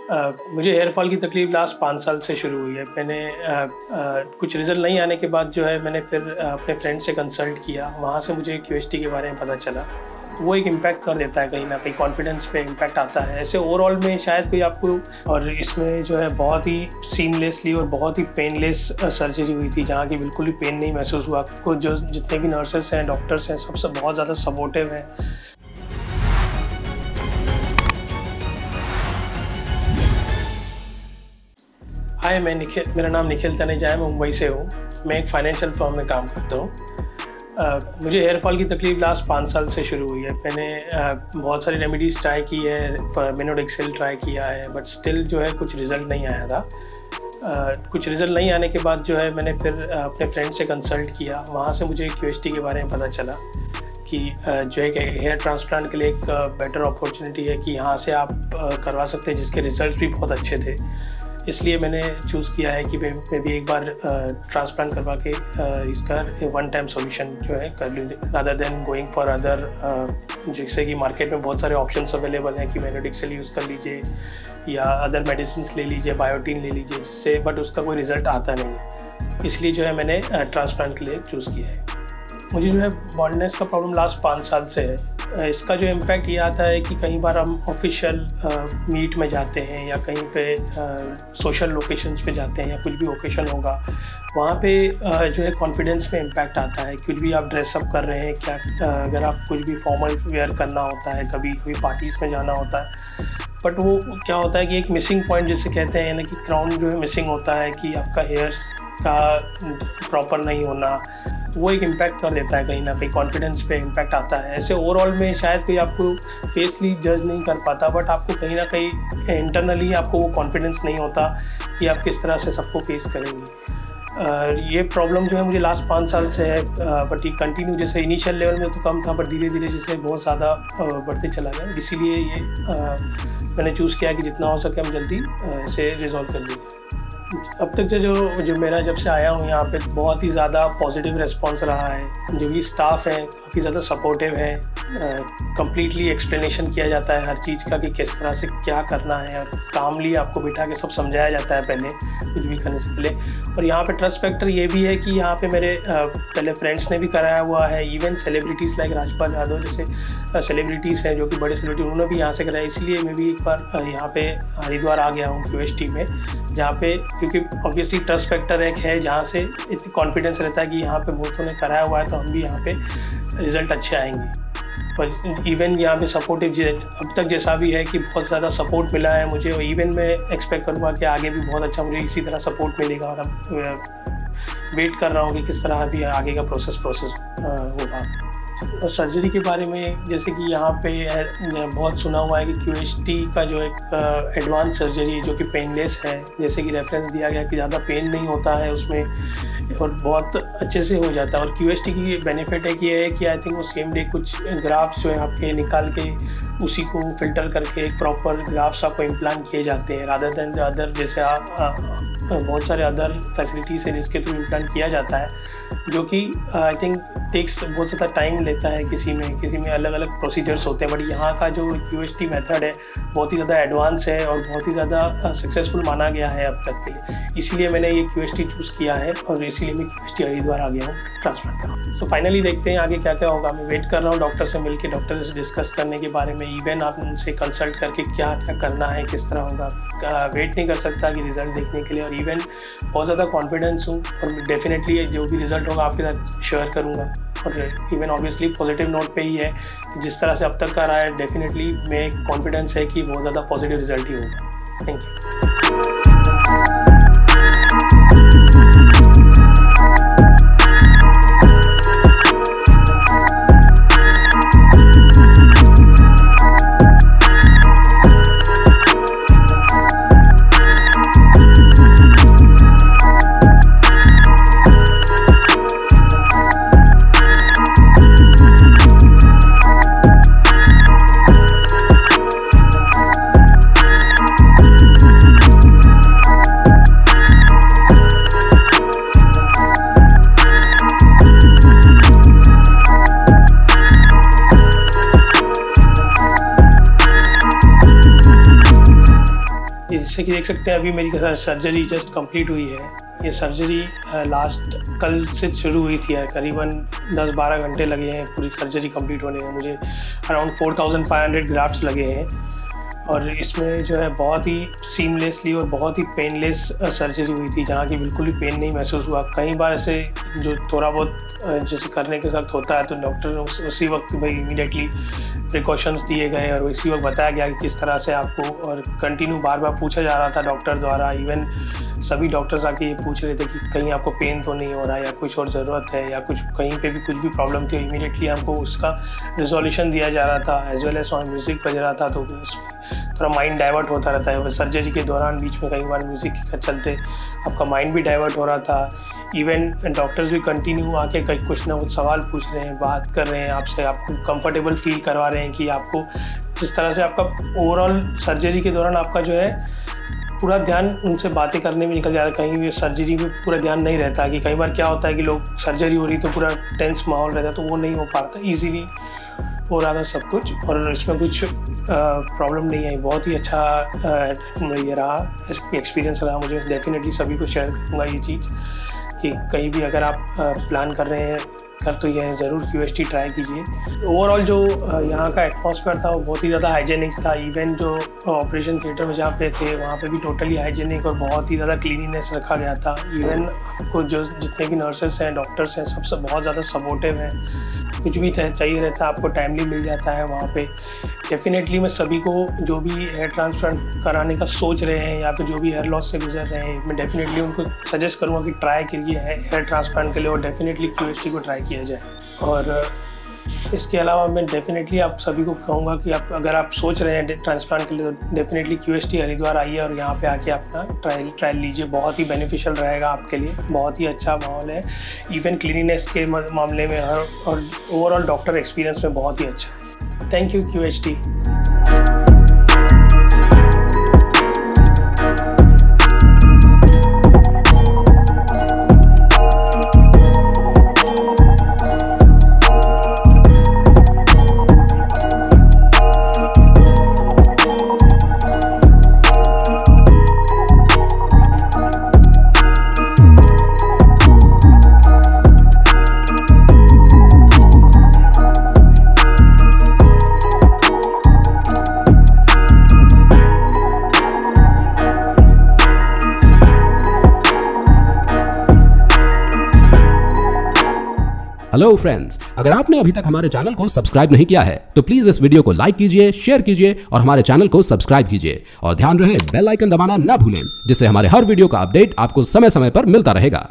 मुझे hair fall की तकलीफ लास्ट 5 साल से शुरू हुई है। मैंने कुछ रिज़ल्ट नहीं आने के बाद जो है मैंने फिर अपने फ्रेंड से कंसल्ट किया, वहाँ से मुझे क्यूएचटी के बारे में पता चला। तो वो एक इम्पैक्ट कर देता है, कहीं ना कहीं कॉन्फिडेंस पे इम्पैक्ट आता है। ऐसे ओवरऑल में शायद कोई आपको, और इसमें जो है बहुत ही सीमलेसली और बहुत ही पेनलेस सर्जरी हुई थी, जहाँ की बिल्कुल भी पेन नहीं महसूस हुआ। आपको जो जितने भी नर्सेस हैं, डॉक्टर्स हैं, सब बहुत ज़्यादा सपोर्टिव हैं। हाय, मेरा नाम निखिल तनेजा है, मैं मुंबई से हूँ। मैं एक फाइनेंशियल फर्म में काम करता हूँ। मुझे हेयर फॉल की तकलीफ लास्ट 5 साल से शुरू हुई है। मैंने बहुत सारी रेमेडीज़ ट्राई की है, मिनोडेक्सिल ट्राई किया है, बट स्टिल जो है कुछ रिज़ल्ट नहीं आया था। कुछ रिज़ल्ट नहीं आने के बाद जो है मैंने फिर अपने फ्रेंड से कंसल्ट किया, वहाँ से मुझे क्यूएचटी के बारे में पता चला कि जो है कि हेयर ट्रांसप्लांट के लिए एक बेटर अपॉर्चुनिटी है कि यहाँ से आप करवा सकते हैं, जिसके रिज़ल्ट भी बहुत अच्छे थे। इसलिए मैंने चूज़ किया है कि मैं भी एक बार ट्रांसप्लांट करवा के इसका वन टाइम सॉल्यूशन जो है कर लूँ, rather than going for other, जैसे कि मार्केट में बहुत सारे ऑप्शंस अवेलेबल हैं कि मिनोडेक्सिल यूज़ कर लीजिए या अदर मेडिसिन ले लीजिए, बायोटीन ले लीजिए, जिससे बट उसका कोई रिज़ल्ट आता नहीं है। इसलिए जो है मैंने ट्रांसप्लांट के लिए चूज़ किया है। मुझे जो है बॉल्डनेस का प्रॉब्लम लास्ट 5 साल से है। इसका जो इम्पैक्ट ये आता है कि कई बार हम ऑफिशियल मीट में जाते हैं या कहीं पे सोशल लोकेशंस पे जाते हैं या कुछ भी ओकेशन होगा, वहाँ पे जो है कॉन्फिडेंस में इम्पैक्ट आता है। कुछ भी आप ड्रेसअप कर रहे हैं, क्या अगर आप कुछ भी फॉर्मल वेयर करना होता है, कभी कभी पार्टीज़ में जाना होता है, बट वो क्या होता है कि एक मिसिंग पॉइंट जिसे कहते हैं, यानी कि क्राउन जो है मिसिंग होता है, कि आपका हेयर्स का प्रॉपर नहीं होना, वो एक इम्पैक्ट कर देता है, कहीं ना कहीं कॉन्फिडेंस पे इम्पैक्ट आता है। ऐसे ओवरऑल में शायद कोई आपको फेसली जज नहीं कर पाता, बट आपको कहीं ना कहीं इंटरनली आपको वो कॉन्फिडेंस नहीं होता कि आप किस तरह से सबको फेस करेंगे। ये प्रॉब्लम जो है मुझे लास्ट 5 साल से है, बट ये कंटिन्यू, जैसे इनिशियल लेवल में तो कम था, बट धीरे धीरे जैसे बहुत ज़्यादा बढ़ते चला गया। इसीलिए ये मैंने चूज़ किया कि जितना हो सके हम जल्दी इसे रिजॉल्व कर देंगे। अब तक जो मेरा जब से आया हूँ यहाँ पे बहुत ही ज़्यादा पॉजिटिव रिस्पांस रहा है। जो भी स्टाफ है काफ़ी ज़्यादा सपोर्टिव है, कंप्लीटली एक्सप्लेनेशन किया जाता है हर चीज़ का कि किस तरह से क्या करना है, और कामली आपको बिठा के सब समझाया जाता है पहले कुछ भी करने से पहले। और यहाँ पे ट्रस्ट फैक्टर ये भी है कि यहाँ पे मेरे पहले फ्रेंड्स ने भी कराया हुआ है, even celebrities like Rajpal Yadav जैसे सेलिब्रिटीज़ हैं जो कि बड़े सेलिब्रिटी, उन्होंने भी यहाँ से कराया। इसलिए मैं भी एक बार यहाँ पे हरिद्वार आ गया हूँ क्यूएचटी में, जहाँ पे क्योंकि ऑब्वियसली ट्रस्ट फैक्टर एक है जहाँ से इतनी कॉन्फिडेंस रहता है कि यहाँ पे बहुतों ने कराया हुआ है, तो हम भी यहाँ पे रिज़ल्ट अच्छे आएंगे। और इवन यहाँ पे सपोर्टिव अब तक जैसा भी है कि बहुत ज़्यादा सपोर्ट मिला है मुझे, और इवन मैं एक्सपेक्ट करूँगा कि आगे भी बहुत अच्छा मुझे इसी तरह सपोर्ट मिलेगा। और अब वेट कर रहा हूँ कि किस तरह भी आगे का प्रोसेस होगा। और सर्जरी के बारे में, जैसे कि यहाँ पे बहुत सुना हुआ है कि क्यूएचटी का जो एक एडवांस सर्जरी है जो कि पेनलेस है, जैसे कि रेफरेंस दिया गया कि ज़्यादा पेन नहीं होता है उसमें और बहुत अच्छे से हो जाता है। और क्यूएचटी की बेनिफिट एक ये है कि आई थिंक वो सेम डे कुछ ग्राफ्स जो है आपके निकाल के उसी को फिल्टर करके प्रॉपर ग्राफ्स आपको इम्प्लांट किए जाते हैं, रादर देन अदर जैसे बहुत सारे अदर फैसिलिटीज़ है जिसके थ्रू इम्प्लांट किया जाता है, जो कि आई थिंक टेक्स बहुत ज़्यादा टाइम लेता है। किसी में अलग अलग प्रोसीजर्स होते हैं, बट यहाँ का जो क्यूएचटी मेथड है बहुत ही ज़्यादा एडवांस है और बहुत ही ज़्यादा सक्सेसफुल माना गया है अब तक के लिए। इसीलिए मैंने ये क्यूएचटी चूज़ किया है और इसीलिए मैं क्यूएचटी हरिद्वार आ गया हूँ ट्रांसप्लांट करना। तो फाइनली देखते हैं आगे क्या क्या होगा। मैं वेट कर रहा हूँ डॉक्टर से मिलकर, डॉक्टर से डिस्कस करने के बारे में, इवन आप उनसे कंसल्ट करके क्या क्या करना है, किस तरह होगा। वेट नहीं कर सकता कि रिज़ल्ट देखने के लिए, और इवन बहुत ज़्यादा कॉन्फिडेंस हूँ और डेफिनेटली जो भी रिज़ल्ट होगा आपके साथ शेयर करूँगा। और इवन ऑब्वियसली पॉजिटिव नोट पे ही है कि जिस तरह से अब तक का रहा है, डेफिनेटली मैं कॉन्फिडेंस है कि बहुत ज़्यादा पॉजिटिव रिजल्ट ही होगा। Thank you. जैसे कि देख सकते हैं अभी मेरी सर्जरी जस्ट कंप्लीट हुई है। ये सर्जरी लास्ट कल से शुरू हुई थी, करीबन 10-12 घंटे लगे हैं पूरी सर्जरी कंप्लीट होने में। मुझे अराउंड 4500 ग्राफ्ट्स लगे हैं और इसमें जो है बहुत ही सीमलेसली और बहुत ही पेनलेस सर्जरी हुई थी, जहाँ की बिल्कुल भी पेन नहीं महसूस हुआ। कई बार ऐसे जो थोड़ा बहुत जैसे करने के वक्त होता है तो डॉक्टर ने उसी वक्त भाई इमीडिएटली प्रिकॉशंस दिए गए और उसी वक्त बताया गया कि किस तरह से आपको, और कंटिन्यू बार बार पूछा जा रहा था डॉक्टर द्वारा। इवन सभी डॉक्टर्स आके ये पूछ रहे थे कि कहीं आपको पेन तो नहीं हो रहा है या कुछ और ज़रूरत है या कुछ कहीं पे भी कुछ भी प्रॉब्लम थी। इमीडिएटली हमको उसका रिजोल्यूशन दिया जा रहा था, एज वेल एज म्यूज़िक बज रहा था, तो थोड़ा माइंड डाइवर्ट होता रहता है। सर्जरी के दौरान बीच में कई बार म्यूज़िक के चलते आपका माइंड भी डाइवर्ट हो रहा था। इवन डॉक्टर्स भी कंटिन्यू आके कई कुछ ना कुछ सवाल पूछ रहे हैं, बात कर रहे हैं आपसे, आपको कंफर्टेबल फील करवा रहे हैं कि आपको जिस तरह से आपका ओवरऑल सर्जरी के दौरान आपका जो है पूरा ध्यान उनसे बातें करने में निकल जा रहा है। कहीं भी सर्जरी में पूरा ध्यान नहीं रहता कि कई बार क्या होता है कि लोग सर्जरी हो रही तो पूरा टेंस माहौल रहता है, तो वो नहीं हो पाता। ईजीली हो रहा था सब कुछ और इसमें कुछ प्रॉब्लम नहीं आई। बहुत ही अच्छा ये रहा, एक्सपीरियंस रहा मुझे। डेफिनेटली सभी को शेयर करूँगा ये चीज़ कि कहीं भी अगर आप प्लान कर रहे हैं तो यह ज़रूर QST ट्राई कीजिए। ओवरऑल जो यहाँ का एटमॉस्फेयर था वो बहुत ही ज़्यादा हाइजेनिक था। इवन जो ऑपरेशन थिएटर में जहाँ पे थे वहाँ पे भी टोटली हाइजेनिक और बहुत ही ज़्यादा क्लीनिनेस रखा गया था। इवन आपको जो जितने भी नर्सेस हैं, डॉक्टर्स हैं, सब बहुत ज़्यादा सपोर्टिव हैं। कुछ भी चाहिए रहता है आपको टाइमली मिल जाता है वहाँ पे। डेफिनेटली मैं सभी को जो भी हेयर ट्रांसप्लांट कराने का सोच रहे हैं या फिर जो भी हेयर लॉस से गुजर रहे हैं, मैं डेफिनेटली उनको सजेस्ट करूँगा कि ट्राई करिए हेयर ट्रांसप्लांट के लिए और डेफिनेटली QST को ट्राई किया जाए। और इसके अलावा मैं डेफिनेटली आप सभी को कहूँगा कि अगर आप सोच रहे हैं ट्रांसप्लांट के लिए तो डेफिनेटली QST हरिद्वार आइए और यहाँ पे आके अपना ट्रायल लीजिए। बहुत ही बेनिफिशियल रहेगा आपके लिए, बहुत ही अच्छा माहौल है। इवन क्लीनिनेस के मामले में और ओवरऑल डॉक्टर एक्सपीरियंस में बहुत ही अच्छा है। Thank you QST। Hello friends, अगर आपने अभी तक हमारे चैनल को सब्सक्राइब नहीं किया है तो प्लीज इस वीडियो को लाइक कीजिए, शेयर कीजिए और हमारे चैनल को सब्सक्राइब कीजिए। और ध्यान रहे बेल आइकन दबाना ना भूलें, जिससे हमारे हर वीडियो का अपडेट आपको समय समय पर मिलता रहेगा।